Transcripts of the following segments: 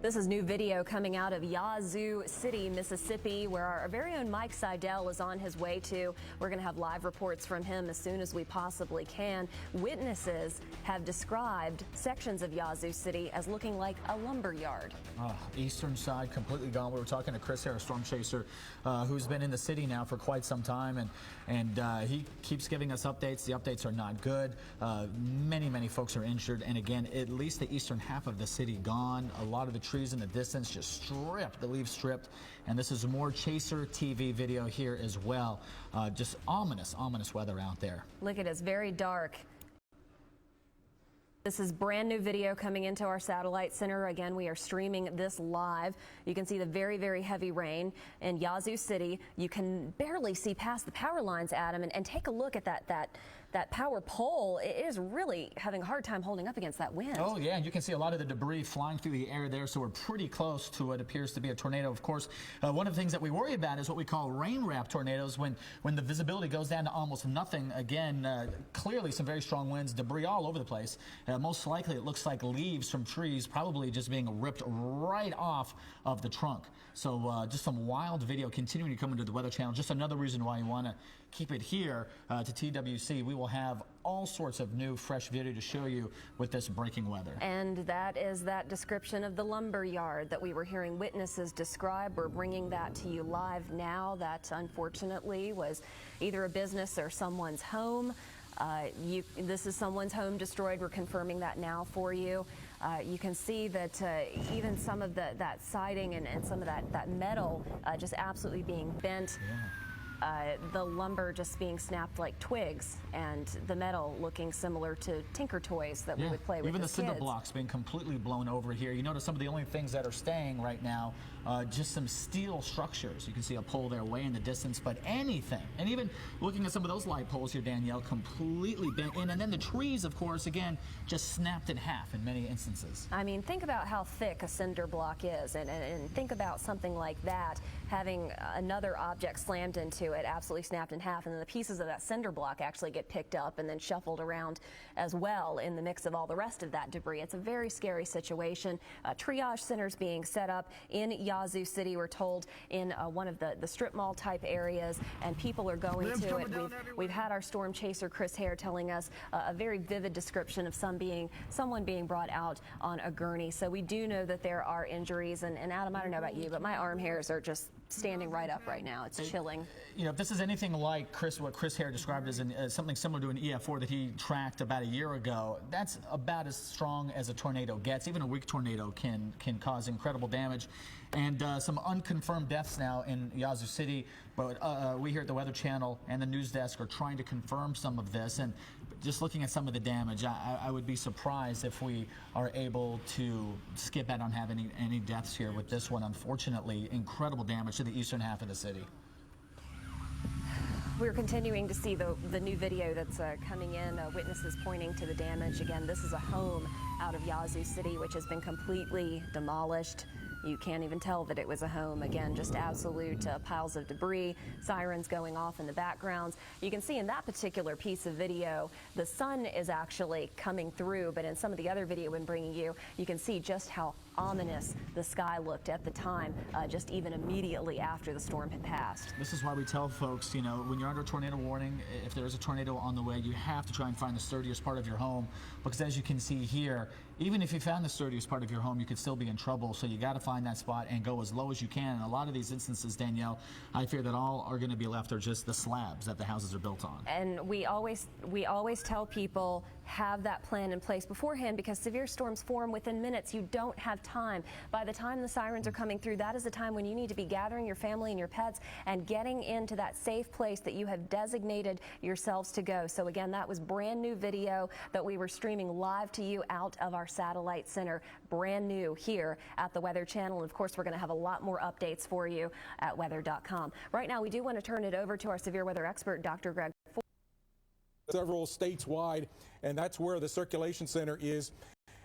This is new video coming out of Yazoo City, Mississippi, where our very own Mike Seidel is on his way to. We're going to have live reports from him as soon as we possibly can. Witnesses have described sections of Yazoo City as looking like a lumber yard. Eastern side completely gone. We were talking to Chris Harris, storm chaser, who's been in the city now for quite some time, and he keeps giving us updates. The updates are not good. Many folks are injured, and again, at least the eastern half of the city gone. A lot of the trees in the distance just stripped, the leaves stripped, and this is more Chaser TV video here as well. Just ominous weather out there. Look at it, it's very dark. This is brand new video coming into our satellite center. Again, we are streaming this live. You can see the very heavy rain in Yazoo City. You can barely see past the power lines, Adam, and take a look at that power pole. It is really having a hard time holding up against that wind. Oh yeah, and you can see a lot of the debris flying through the air there, so we're pretty close to what appears to be a tornado. Of course, one of the things that we worry about is what we call rain-wrap tornadoes, when the visibility goes down to almost nothing. Again, clearly some very strong winds, debris all over the place. Most likely it looks like leaves from trees probably just being ripped right off of the trunk. So just some wild video continuing to come into the Weather Channel. Just another reason why you want to keep it here to TWC. We will have all sorts of new fresh video to show you with this breaking weather. And that is that description of the lumber yard that we were hearing witnesses describe. We're bringing that to you live now. That unfortunately was either a business or someone's home. This is someone's home destroyed. We're confirming that now for you. You can see that even some of that siding and some of that metal just absolutely being bent. Yeah. The lumber just being snapped like twigs, and the metal looking similar to Tinker Toys that we would play with. Even the cinder blocks being completely blown over here. You notice some of the only things that are staying right now, just some steel structures. You can see a pole there way in the distance, but anything, and even looking at some of those light poles here, Danielle, completely bent in, and then the trees, of course, again, just snapped in half in many instances. I mean, think about how thick a cinder block is, and think about something like that having another object slammed into it, absolutely snapped in half, and then the pieces of that cinder block actually get picked up and then shuffled around as well in the mix of all the rest of that debris. It's a very scary situation. Triage centers being set up in Yazoo City, we're told, in one of the strip mall type areas, and people are going to it. We've had our storm chaser Chris Hare telling us a very vivid description of someone being brought out on a gurney. So we do know that there are injuries, and Adam, I don't know about you, but my arm hairs are just standing right up right now. It's chilling. You know, if this is anything like what Chris Hare described as something similar to an EF4 that he tracked about a year ago, that's about as strong as a tornado gets. Even a weak tornado can cause incredible damage. And some unconfirmed deaths now in Yazoo City, but we here at the Weather Channel and the news desk are trying to confirm some of this. And just looking at some of the damage, I would be surprised if we are able to skip out on having any deaths here with this one. Unfortunately, incredible damage to the eastern half of the city. We're continuing to see the new video that's coming in, witnesses pointing to the damage. Again, this is a home out of Yazoo City, which has been completely demolished. You can't even tell that it was a home. Again, just absolute piles of debris, sirens going off in the backgrounds. You can see in that particular piece of video, the sun is actually coming through, but in some of the other video I'm bringing you, you can see just how ominous the sky looked at the time, just even immediately after the storm had passed. This is why we tell folks, you know, when you're under tornado warning, if there's a tornado on the way, you have to try and find the sturdiest part of your home, because as you can see here, even if you found the sturdiest part of your home, you could still be in trouble. So you got to find that spot and go as low as you can. In a lot of these instances, Danielle, I fear that all are going to be left are just the slabs that the houses are built on. And we always tell people, have that plan in place beforehand, because severe storms form within minutes. You don't have time. By the time the sirens are coming through, that is the time when you need to be gathering your family and your pets and getting into that safe place that you have designated yourselves to go. So again, that was brand new video that we were streaming live to you out of our satellite center, brand new here at the Weather Channel. And of course, we're going to have a lot more updates for you at weather.com. Right now, we do want to turn it over to our severe weather expert, Dr. Greg. Several states wide, and that's where the circulation center is.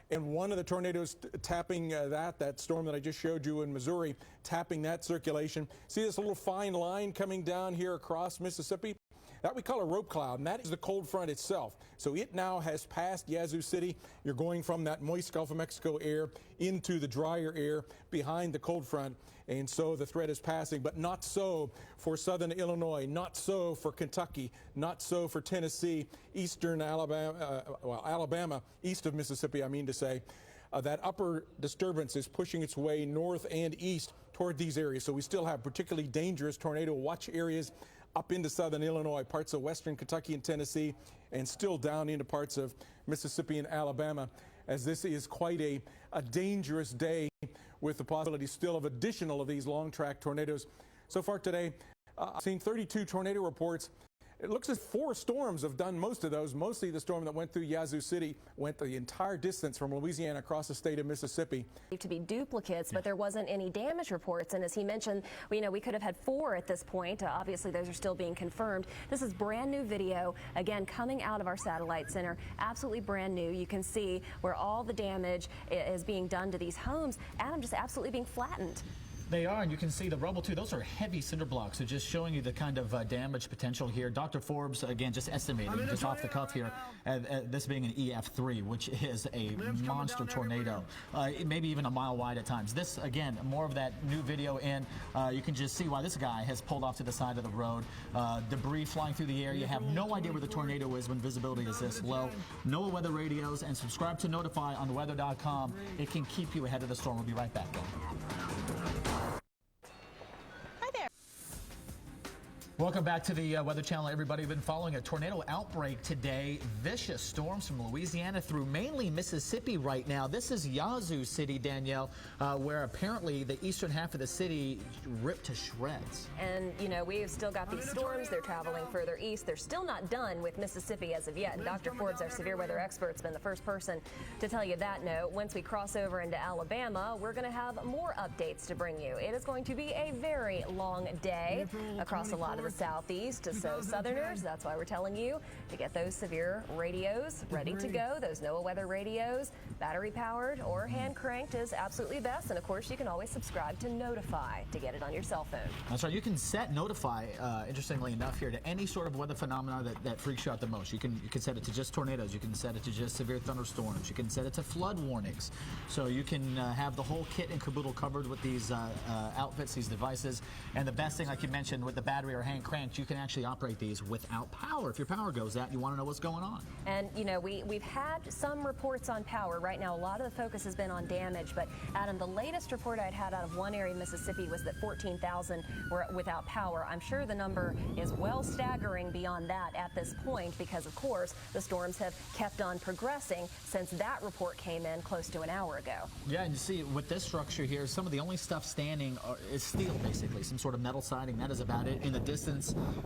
And one of the tornadoes tapping that storm that I just showed you in Missouri, tapping that circulation. See this little fine line coming down here across Mississippi? That we call a rope cloud, and that is the cold front itself. So it now has passed Yazoo City. You're going from that moist Gulf of Mexico air into the drier air behind the cold front, and so the threat is passing, but not so for southern Illinois, not so for Kentucky, not so for Tennessee, eastern Alabama, Alabama, east of Mississippi, I mean to say. That upper disturbance is pushing its way north and east toward these areas. So we still have particularly dangerous tornado watch areas up into southern Illinois, parts of western Kentucky and Tennessee, and still down into parts of Mississippi and Alabama, as this is quite a dangerous day with the possibility still of additional of these long track tornadoes. So far today, I've seen 32 tornado reports. It looks as 4 storms have done most of those. Mostly the storm that went through Yazoo City went the entire distance from Louisiana across the state of Mississippi. To be duplicates, but there wasn't any damage reports. And as he mentioned, we could have had 4 at this point. Obviously, those are still being confirmed. This is brand new video, again, coming out of our satellite center. Absolutely brand new. You can see where all the damage is being done to these homes. Adam, just absolutely being flattened. They are, and you can see the rubble too. Those are heavy cinder blocks, so just showing you the kind of damage potential here. Dr. Forbes, again, just estimating, just off the cuff here, this being an EF3, which is a monster tornado, maybe even a mile wide at times. This, again, more of that new video in. You can just see why this guy has pulled off to the side of the road. Debris flying through the air. You have no idea where the tornado is when visibility is this low. NOAA weather radios, and subscribe to Notify on weather.com. It can keep you ahead of the storm. We'll be right back, though. Welcome back to the Weather Channel, everybody. We've been following a tornado outbreak today. Vicious storms from Louisiana through mainly Mississippi right now. This is Yazoo City, Danielle, where apparently the eastern half of the city ripped to shreds. And, we've still got these storms. They're traveling further east. They're still not done with Mississippi as of yet. And Dr. Forbes, our severe weather expert, has been the first person to tell you that note. Once we cross over into Alabama, we're going to have more updates to bring you. It is going to be a very long day across a lot of the southeast. So Southerners, that's why we're telling you to get those severe radios ready to go. Those NOAA weather radios, battery powered or hand cranked, is absolutely best. And of course, you can always subscribe to Notify to get it on your cell phone. That's right. You can set Notify, interestingly enough, here to any sort of weather phenomena that freaks you out the most. You can set it to just tornadoes. You can set it to just severe thunderstorms. You can set it to flood warnings. So you can have the whole kit and caboodle covered with these outfits, these devices. And the best thing, like you mentioned, with the battery or hand cranked, you can actually operate these without power. If your power goes out, you want to know what's going on. And we've had some reports on power. Right now, a lot of the focus has been on damage, but Adam, the latest report I'd had out of one area in Mississippi was that 14,000 were without power. I'm sure the number is well staggering beyond that at this point because, of course, the storms have kept on progressing since that report came in close to an hour ago. Yeah, and you see with this structure here, some of the only stuff standing is steel, basically, some sort of metal siding. That is about it. In the distance,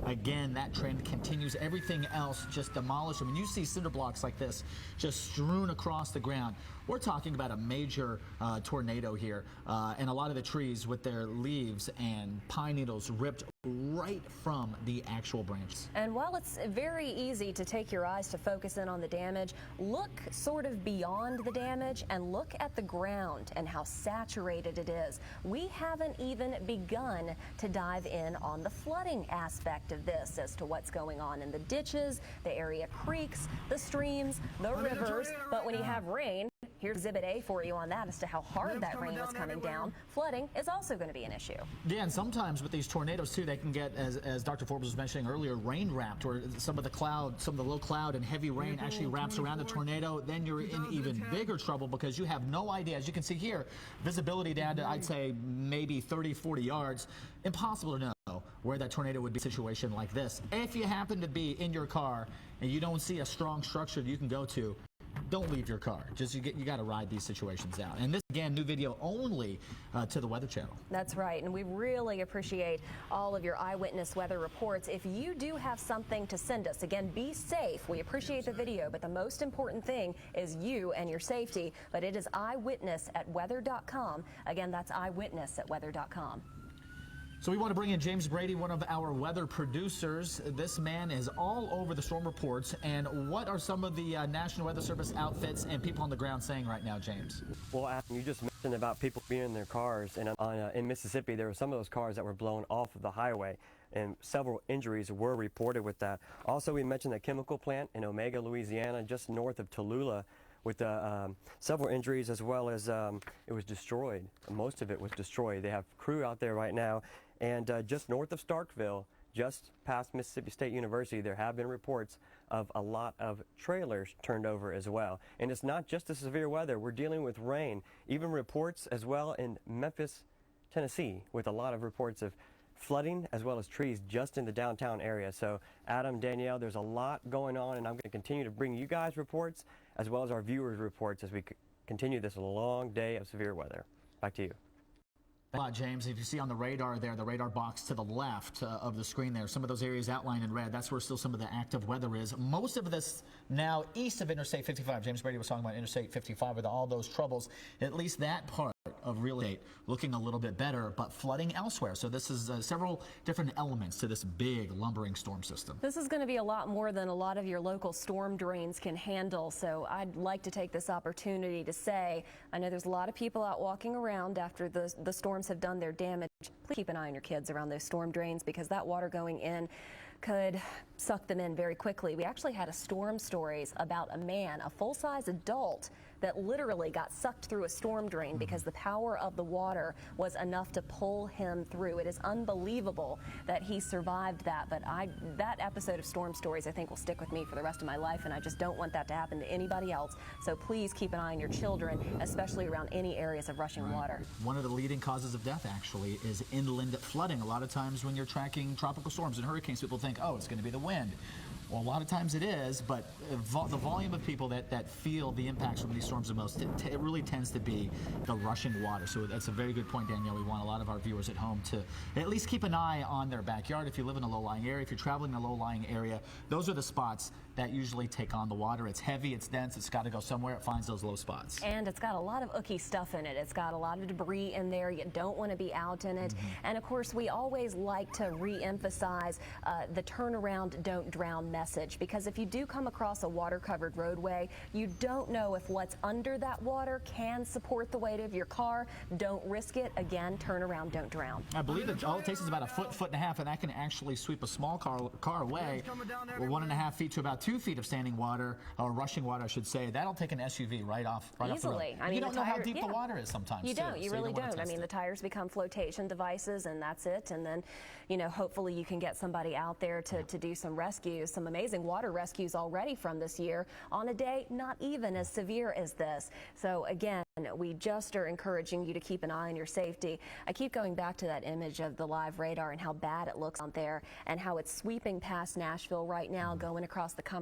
again, that trend continues. Everything else just demolished. I mean, you see cinder blocks like this just strewn across the ground. We're talking about a major tornado here, and a lot of the trees with their leaves and pine needles ripped right from the actual branches. And while it's very easy to take your eyes to focus in on the damage, look sort of beyond the damage and look at the ground and how saturated it is. We haven't even begun to dive in on the flooding aspect of this as to what's going on in the ditches, the area creeks, the streams, the rivers. But when you have rain, here's Exhibit A for you on that as to how hard that rain was coming down. Flooding is also going to be an issue. Yeah, and sometimes with these tornadoes too, they can get, as Dr. Forbes was mentioning earlier, rain wrapped, or some of the low cloud and heavy rain actually wraps around the tornado. Then you're in even bigger trouble because you have no idea. As you can see here, visibility down to, I'd say, maybe 30, 40 yards. Impossible to know where that tornado would be in a situation like this. If you happen to be in your car and you don't see a strong structure that you can go to, don't leave your car. Just you got to ride these situations out. And this, again, new video only to the Weather Channel. That's right, and we really appreciate all of your eyewitness weather reports. If you do have something to send us, again, be safe. We appreciate the video, but the most important thing is you and your safety. But it is eyewitness@weather.com. Again, that's eyewitness@weather.com. So we want to bring in James Brady, one of our weather producers. This man is all over the storm reports. And what are some of the National Weather Service outfits and people on the ground saying right now, James? Well, Adam, you just mentioned about people being in their cars. And in Mississippi, there were some of those cars that were blown off of the highway. and several injuries were reported with that. Also, we mentioned the chemical plant in Omega, Louisiana, just north of Tallulah, with several injuries, as well as it was destroyed. Most of it was destroyed. They have crew out there right now. And just north of Starkville, just past Mississippi State University, there have been reports of a lot of trailers turned over as well. And it's not just the severe weather. We're dealing with rain. Even reports as well in Memphis, Tennessee, with a lot of reports of flooding as well as trees just in the downtown area. So Adam, Danielle, there's a lot going on, and I'm going to continue to bring you guys reports as well as our viewers reports as we continue this long day of severe weather. Back to you. James, if you see on the radar there, the radar box to the left of the screen there, some of those areas outlined in red, that's where still some of the active weather is. Most of this now east of Interstate 55. James Brady was talking about Interstate 55 with all those troubles. At least that part of real estate looking a little bit better, but flooding elsewhere. So this is several different elements to this big lumbering storm system. This is going to be a lot more than a lot of your local storm drains can handle. So I'd like to take this opportunity to say, I know there's a lot of people out walking around after the storms have done their damage. Please keep an eye on your kids around those storm drains, because that water going in could suck them in very quickly. We actually had a storm stories about a man, a full-size adult, that literally got sucked through a storm drain because the power of the water was enough to pull him through. It is unbelievable that he survived that, but that episode of Storm Stories I think will stick with me for the rest of my life, and I just don't want that to happen to anybody else. So please keep an eye on your children, especially around any areas of rushing water. One of the leading causes of death actually is inland flooding. A lot of times when you're tracking tropical storms and hurricanes, people think, oh, it's going to be the wind. Well, a lot of times it is, but the volume of people that feel the impacts from these storms the most, it really tends to be the rushing water. So that's a very good point, Danielle. We want a lot of our viewers at home to at least keep an eye on their backyard. If you live in a low-lying area, if you're traveling in a low-lying area, those are the spots that usually take on the water. It's heavy, it's dense, it's got to go somewhere. It finds those low spots. And it's got a lot of ooky stuff in it. It's got a lot of debris in there. You don't want to be out in it. And of course, we always like to re-emphasize the turnaround, don't drown message, because if you do come across a water-covered roadway, you don't know if what's under that water can support the weight of your car. Don't risk it. Again, turn around, don't drown. I believe that all it takes is about a foot and a half, and that can actually sweep a small car away. Or 1.5 feet to about 2 feet of standing water, or rushing water, I should say. That'll take an SUV right off the road. Easily. I mean, you don't know how deep the water is sometimes. You don't. You so really don't. I mean, the tires become flotation devices, and that's it. And then, you know, hopefully you can get somebody out there to do some rescues, some amazing water rescues already from this year on a day not even as severe as this. So again, we just are encouraging you to keep an eye on your safety. I keep going back to that image of the live radar and how bad it looks out there, and how it's sweeping past Nashville right now, going across the Cumberland